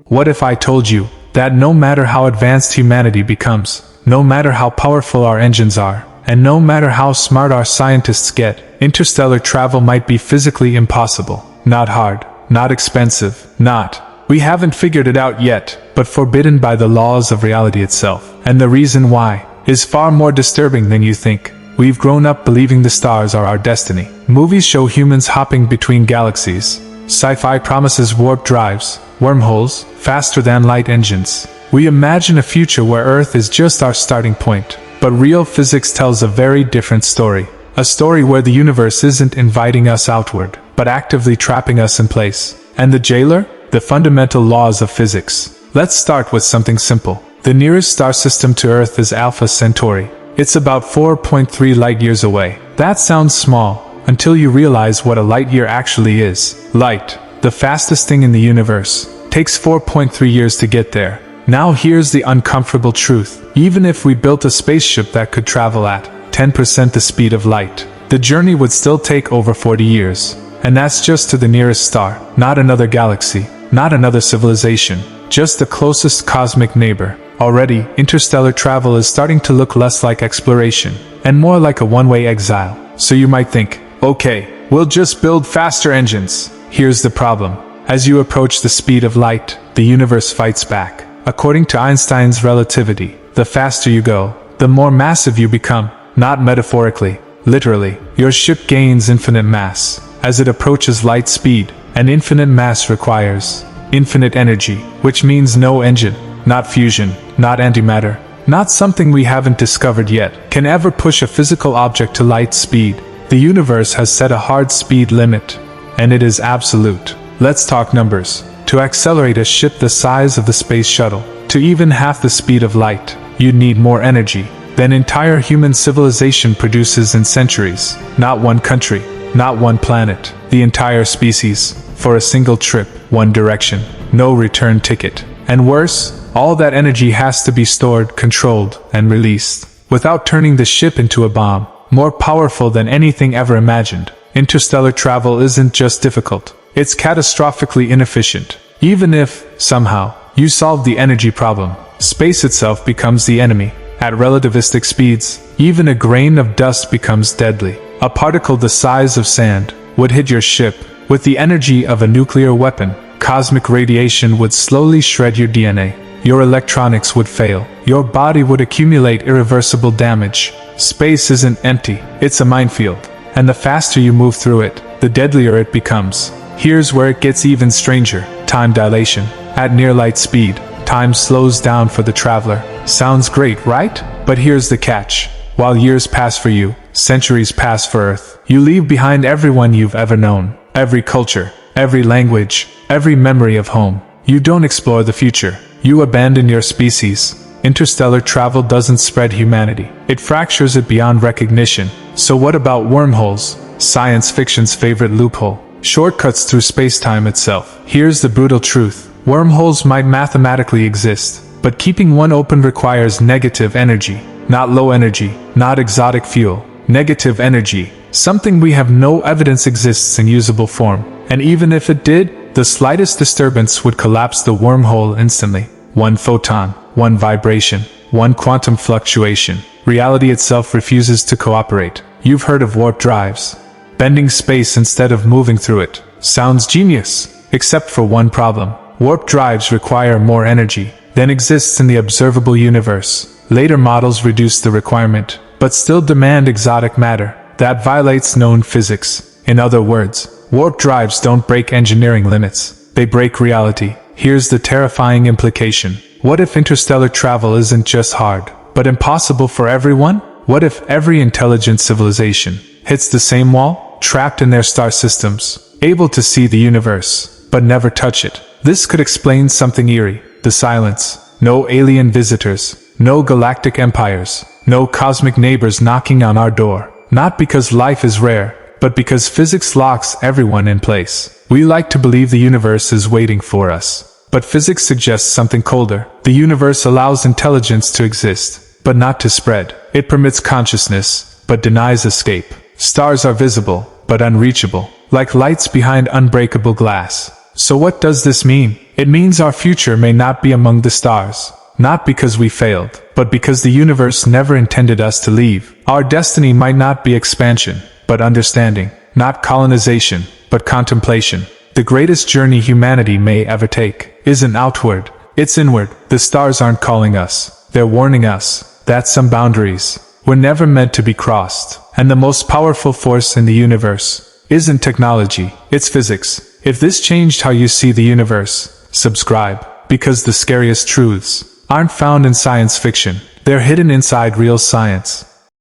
What if I told you that no matter how advanced humanity becomes, no matter how powerful our engines are, and no matter how smart our scientists get, interstellar travel might be physically impossible? Not hard, not expensive, we haven't figured it out yet, but forbidden by the laws of reality itself. And the reason why is far more disturbing than you think. We've grown up believing the stars are our destiny. Movies show humans hopping between galaxies. Sci-fi promises warp drives, wormholes, faster than light engines. We imagine a future where Earth is just our starting point. But real physics tells a very different story. A story where the universe isn't inviting us outward, but actively trapping us in place. And the jailer? The fundamental laws of physics. Let's start with something simple. The nearest star system to Earth is Alpha Centauri. It's about 4.3 light-years away. That sounds small, until you realize what a light-year actually is. Light, the fastest thing in the universe, takes 4.3 years to get there. Now here's the uncomfortable truth. Even if we built a spaceship that could travel at 10% the speed of light, the journey would still take over 40 years. And that's just to the nearest star, not another galaxy, not another civilization, just the closest cosmic neighbor. Already, interstellar travel is starting to look less like exploration, and more like a one-way exile. So you might think, okay, we'll just build faster engines. Here's the problem. As you approach the speed of light, the universe fights back. According to Einstein's relativity, the faster you go, the more massive you become. Not metaphorically, literally. Your ship gains infinite mass. As it approaches light speed, and infinite mass requires infinite energy, which means no engine, not fusion, not antimatter, not something we haven't discovered yet, can ever push a physical object to light speed. The universe has set a hard speed limit, and it is absolute. Let's talk numbers. To accelerate a ship the size of the space shuttle, to even half the speed of light, you'd need more energy than entire human civilization produces in centuries. Not one country, not one planet, the entire species, for a single trip, one direction, no return ticket. And worse, all that energy has to be stored, controlled, and released, without turning the ship into a bomb, more powerful than anything ever imagined. Interstellar travel isn't just difficult, it's catastrophically inefficient. Even if, somehow, you solve the energy problem, space itself becomes the enemy. At relativistic speeds, even a grain of dust becomes deadly. A particle the size of sand would hit your ship with the energy of a nuclear weapon. Cosmic radiation would slowly shred your DNA. Your electronics would fail. Your body would accumulate irreversible damage. Space isn't empty, it's a minefield. And the faster you move through it, the deadlier it becomes. Here's where it gets even stranger. Time dilation. At near light speed, time slows down for the traveler. Sounds great, right? But here's the catch. While years pass for you, centuries pass for Earth. You leave behind everyone you've ever known. Every culture, every language, every memory of home. You don't explore the future. You abandon your species. Interstellar travel doesn't spread humanity. It fractures it beyond recognition. So what about wormholes? Science fiction's favorite loophole. Shortcuts through space-time itself. Here's the brutal truth. Wormholes might mathematically exist, but keeping one open requires negative energy. Not low energy, not exotic fuel. Negative energy. Something we have no evidence exists in usable form. And even if it did, the slightest disturbance would collapse the wormhole instantly. One photon, one vibration, one quantum fluctuation. Reality itself refuses to cooperate. You've heard of warp drives. Bending space instead of moving through it. Sounds genius, except for one problem. Warp drives require more energy than exists in the observable universe. Later models reduce the requirement, but still demand exotic matter. That violates known physics. In other words, warp drives don't break engineering limits. They break reality. Here's the terrifying implication. What if interstellar travel isn't just hard, but impossible for everyone? What if every intelligent civilization hits the same wall, trapped in their star systems, able to see the universe, but never touch it? This could explain something eerie. The silence. No alien visitors. No galactic empires. No cosmic neighbors knocking on our door. Not because life is rare, but because physics locks everyone in place. We like to believe the universe is waiting for us. But physics suggests something colder. The universe allows intelligence to exist, but not to spread. It permits consciousness, but denies escape. Stars are visible, but unreachable, like lights behind unbreakable glass. So what does this mean? It means our future may not be among the stars. Not because we failed, but because the universe never intended us to leave. Our destiny might not be expansion, but understanding. Not colonization, but contemplation. The greatest journey humanity may ever take isn't outward, it's inward. The stars aren't calling us, they're warning us that some boundaries were never meant to be crossed. And the most powerful force in the universe isn't technology, it's physics. If this changed how you see the universe, subscribe, because the scariest truths aren't found in science fiction, they're hidden inside real science.